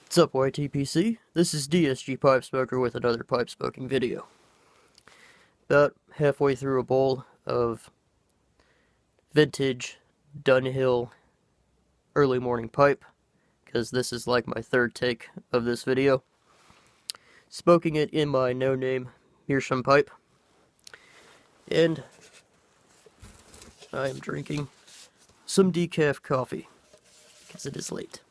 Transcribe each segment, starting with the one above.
What's up, WPC? This is DSG Pipe Smoker with another pipe smoking video. About halfway through a bowl of vintage Dunhill early morning pipe, because this is like my third take of this video. Smoking it in my no-name Meerschaum pipe, and I am drinking some decaf coffee, because it is late.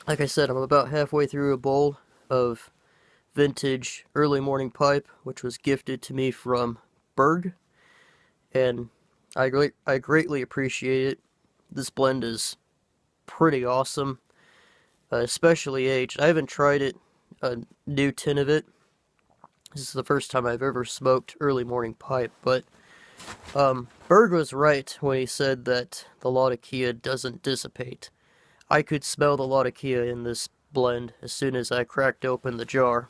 Like I said, I'm about halfway through a bowl of vintage early morning pipe, which was gifted to me from Berg, and I greatly appreciate it. This blend is pretty awesome, especially aged. I haven't tried it, a new tin of it. This is the first time I've ever smoked early morning pipe, but Berg was right when he said that the Latakia doesn't dissipate. I could smell the Latakia in this blend as soon as I cracked open the jar.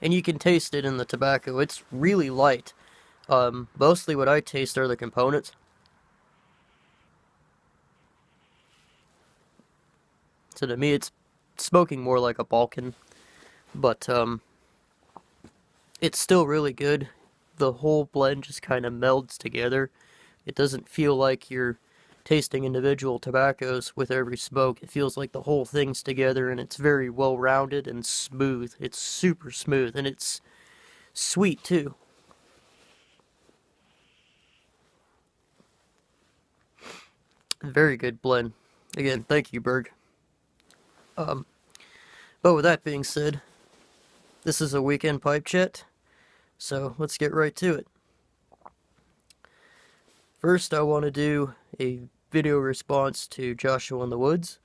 And you can taste it in the tobacco. It's really light. Mostly what I taste are the components. So to me, it's smoking more like a Balkan. But, it's still really good. The whole blend just kind of melds together. It doesn't feel like you're tasting individual tobaccos with every smoke. It feels like the whole thing's together, and it's very well rounded and smooth. It's super smooth, and it's sweet too. Very good blend. Again, thank you, Berg. But with that being said, this is a weekend pipe chat, so let's get right to it. First, I want to do a video response to Joshua in the Woods.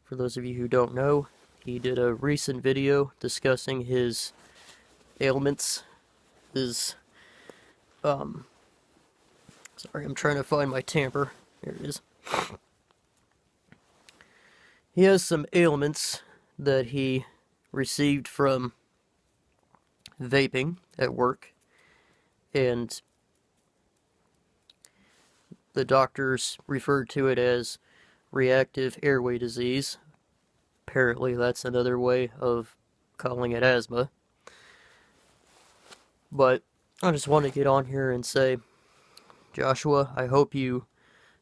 For those of you who don't know, he did a recent video discussing his ailments. Sorry, I'm trying to find my tamper. Here it is. He has some ailments that he received from vaping at work, and the doctors referred to it as reactive airway disease. Apparently that's another way of calling it asthma. But I just want to get on here and say, Joshua, I hope you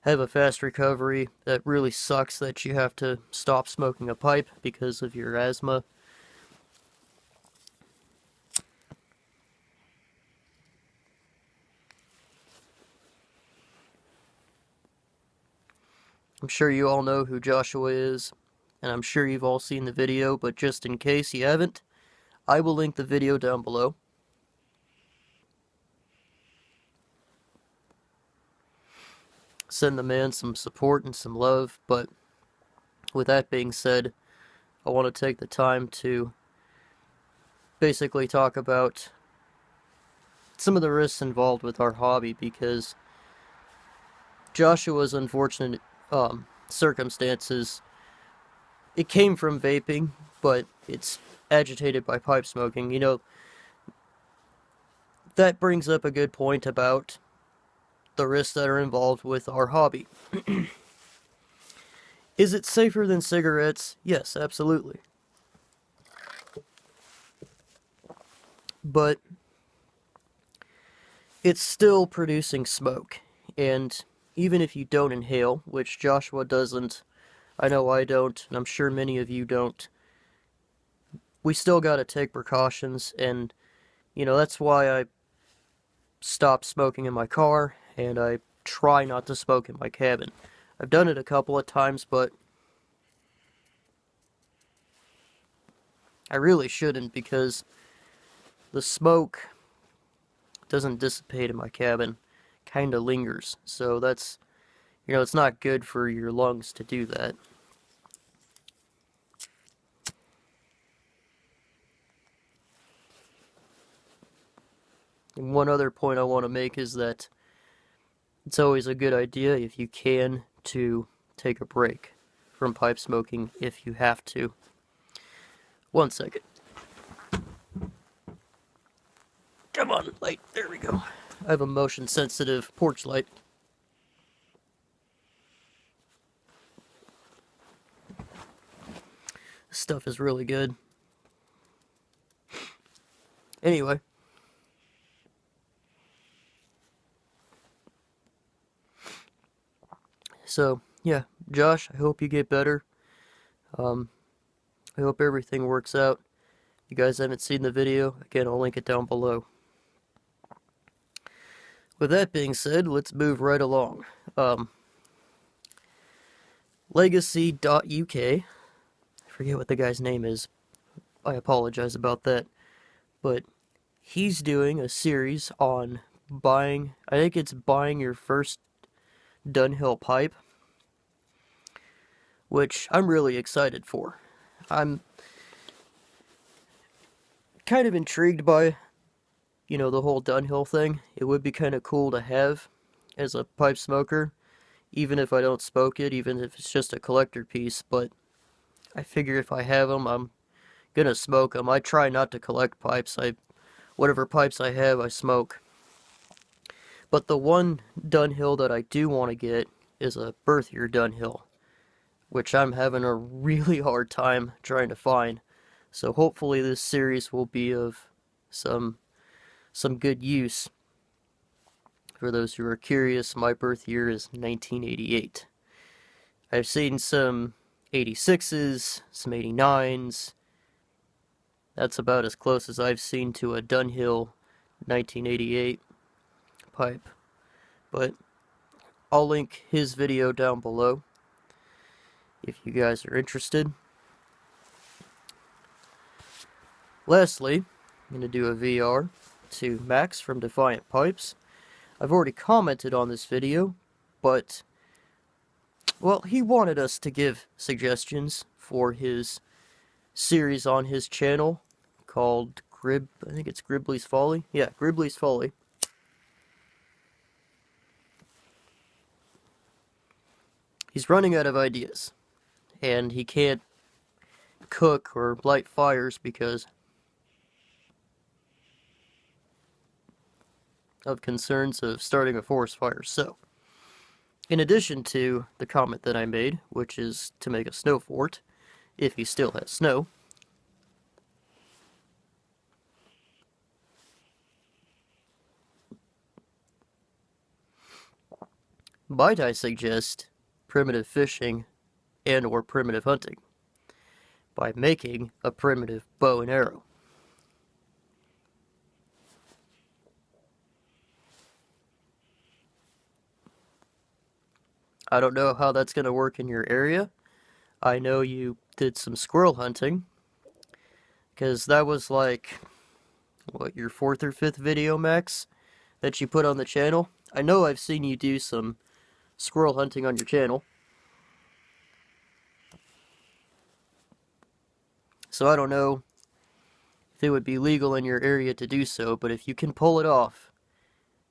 have a fast recovery. That really sucks that you have to stop smoking a pipe because of your asthma. I'm sure you all know who Joshua is, and I'm sure you've all seen the video, but just in case you haven't, I will link the video down below. Send the man some support and some love, but with that being said, I want to take the time to basically talk about some of the risks involved with our hobby, because Joshua's unfortunate circumstances, it came from vaping, but it's agitated by pipe smoking. You know, that brings up a good point about the risks that are involved with our hobby. Is it safer than cigarettes? Yes, absolutely. But it's still producing smoke, and even if you don't inhale, which Joshua doesn't, I know I don't, and I'm sure many of you don't, we still gotta take precautions, and, you know, that's why I stopped smoking in my car, and I try not to smoke in my cabin. I've done it a couple of times, but I really shouldn't, because the smoke doesn't dissipate in my cabin. Kinda lingers, so that's, you know, it's not good for your lungs to do that. And one other point I want to make is that it's always a good idea, if you can, to take a break from pipe smoking if you have to. 1 second. Come on, light. There we go. I have a motion sensitive porch light. This stuff is really good. Anyway. So, yeah, Josh, I hope you get better. I hope everything works out. If you guys haven't seen the video, again, I'll link it down below. With that being said, let's move right along. Legacydotuks, I forget what the guy's name is. I apologize about that. But he's doing a series on buying, I think it's buying your first Dunhill pipe, which I'm really excited for. I'm kind of intrigued by, you know, the whole Dunhill thing. It would be kind of cool to have as a pipe smoker, even if I don't smoke it, even if it's just a collector piece. But I figure if I have them, I'm gonna smoke them. I try not to collect pipes. Whatever pipes I have, I smoke. But the one Dunhill that I do want to get is a birth year Dunhill, which I'm having a really hard time trying to find. So hopefully this series will be of some good use. For those who are curious, my birth year is 1988. I've seen some 86s, some 89s. That's about as close as I've seen to a Dunhill 1988 pipe. But I'll link his video down below if you guys are interested. Lastly, I'm going to do a VR to Max from Defiant Pipes. I've already commented on this video, but, well, he wanted us to give suggestions for his series on his channel called I think it's Gribbly's Folly. Yeah, Gribbly's Folly. He's running out of ideas, and he can't cook or light fires because of concerns of starting a forest fire. So, in addition to the comment that I made, which is to make a snow fort, if he still has snow, might I suggest primitive fishing and or primitive hunting by making a primitive bow and arrow. I don't know how that's going to work in your area. I know you did some squirrel hunting, because that was like, what, your 4th or 5th video, Max, that you put on the channel? I know I've seen you do some squirrel hunting on your channel. So I don't know if it would be legal in your area to do so, but if you can pull it off,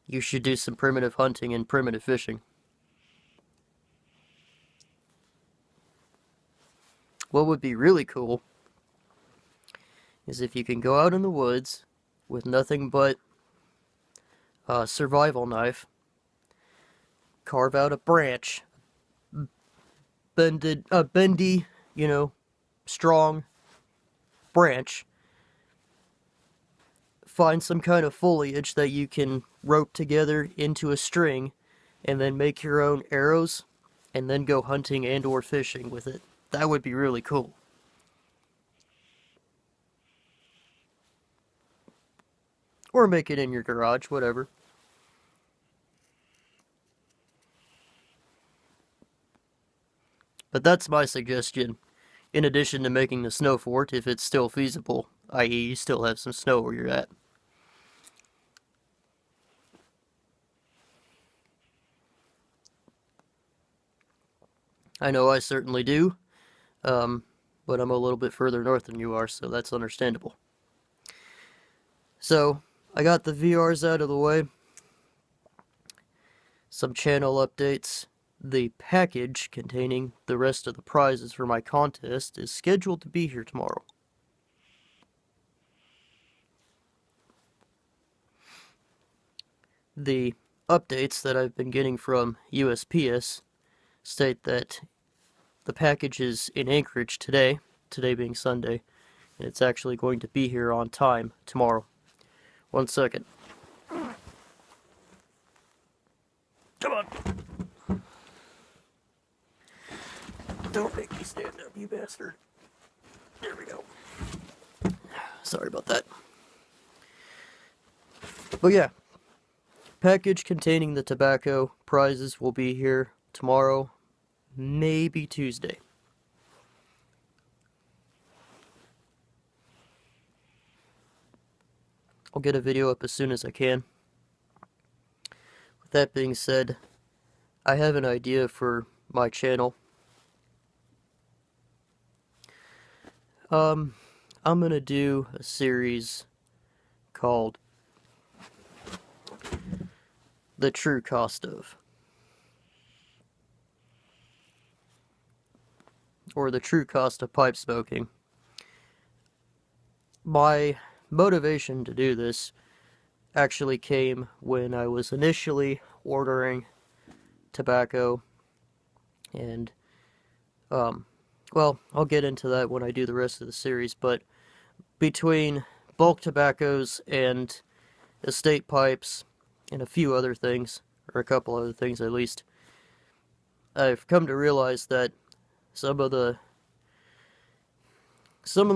you should do some primitive hunting and primitive fishing. What would be really cool is if you can go out in the woods with nothing but a survival knife, carve out a branch, bendy, you know, strong branch, find some kind of foliage that you can rope together into a string, and then make your own arrows, and then go hunting and or fishing with it. That would be really cool. Or make it in your garage, whatever. But that's my suggestion, in addition to making the snow fort, if it's still feasible, i.e. you still have some snow where you're at. I know I certainly do, but I'm a little bit further north than you are, so that's understandable. So, I got the VRs out of the way, some channel updates. The package containing the rest of the prizes for my contest is scheduled to be here tomorrow. the updates that I've been getting from USPS state that the package is in Anchorage today being Sunday, and it's actually going to be here on time tomorrow. 1 second. Come on! Don't make me stand up, you bastard. There we go. Sorry about that. But yeah, package containing the tobacco prizes will be here tomorrow, maybe Tuesday. I'll get a video up as soon as I can. With that being said, I have an idea for my channel. I'm gonna do a series called The True Cost of, or The True Cost of Pipe Smoking. My motivation to do this actually came when I was initially ordering tobacco, and well, I'll get into that when I do the rest of the series, but between bulk tobaccos and estate pipes and a few other things, or a couple other things at least, I've come to realize that some of the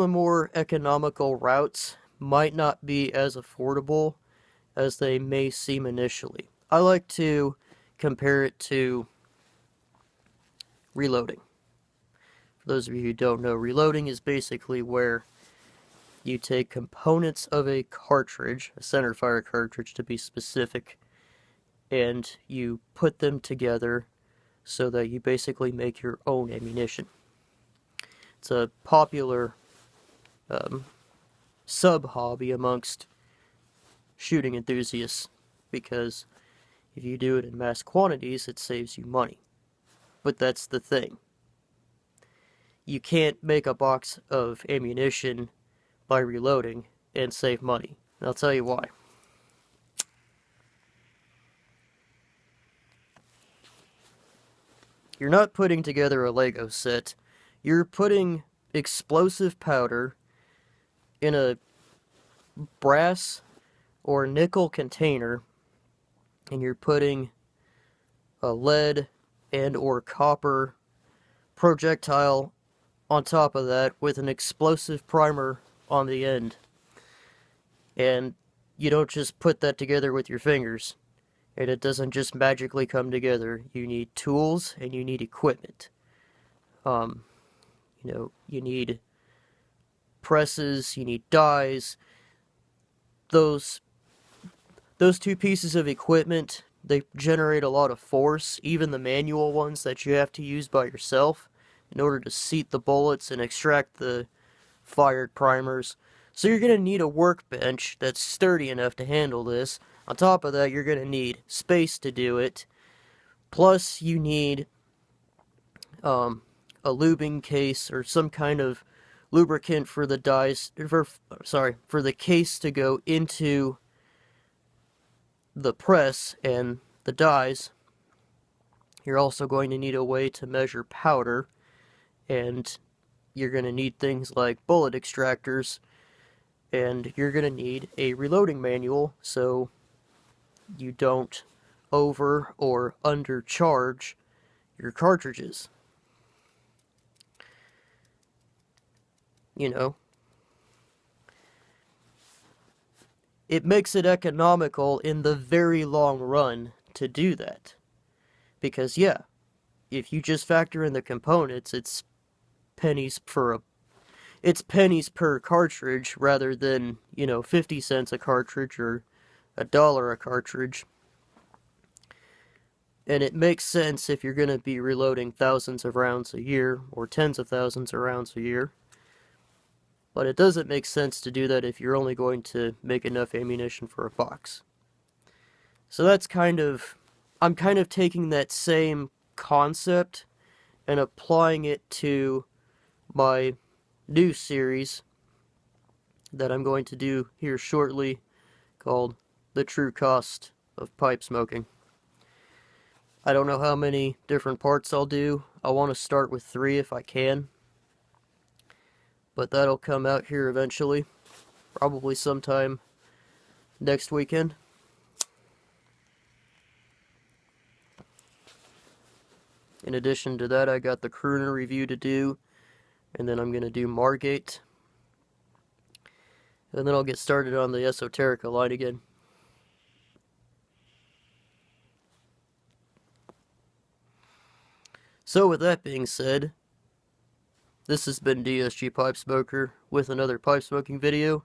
more economical routes might not be as affordable as they may seem initially. I like to compare it to reloading. For those of you who don't know, reloading is basically where you take components of a cartridge, a centerfire cartridge to be specific, and you put them together so that you basically make your own ammunition. It's a popular sub-hobby amongst shooting enthusiasts, because if you do it in mass quantities, it saves you money. But that's the thing. You can't make a box of ammunition by reloading and save money. And I'll tell you why. You're not putting together a Lego set. You're putting explosive powder in a brass or nickel container, and you're putting a lead and or copper projectile on top of that with an explosive primer on the end. And you don't just put that together with your fingers, and it doesn't just magically come together. You need tools and you need equipment. You need presses, you need dies. Those two pieces of equipment, they generate a lot of force, even the manual ones that you have to use by yourself in order to seat the bullets and extract the fired primers. So you're going to need a workbench that's sturdy enough to handle this. On top of that, you're going to need space to do it. Plus, you need a lubing case or some kind of lubricant for the dies, for the case to go into the press and the dies. You're also going to need a way to measure powder, and you're going to need things like bullet extractors, and you're going to need a reloading manual so you don't over or undercharge your cartridges. You know, it makes it economical in the very long run to do that. Because, yeah, if you just factor in the components, it's pennies per cartridge rather than, 50 cents a cartridge or $1 a cartridge. And it makes sense if you're going to be reloading thousands of rounds a year or tens of thousands of rounds a year. But it doesn't make sense to do that if you're only going to make enough ammunition for a box. So that's I'm kind of taking that same concept and applying it to my new series that I'm going to do here shortly, called The True Cost of pipe smoking. I don't know how many different parts I'll do. I want to start with 3 if I can, but that'll come out here eventually, probably sometime next weekend. In addition to that, I got the Crooner review to do, and then I'm going to do Margate, and then I'll get started on the Esoterica line again. So with that being said, this has been DSG Pipe Smoker with another pipe smoking video.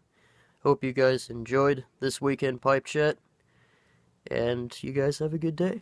Hope you guys enjoyed this weekend pipe chat, and you guys have a good day.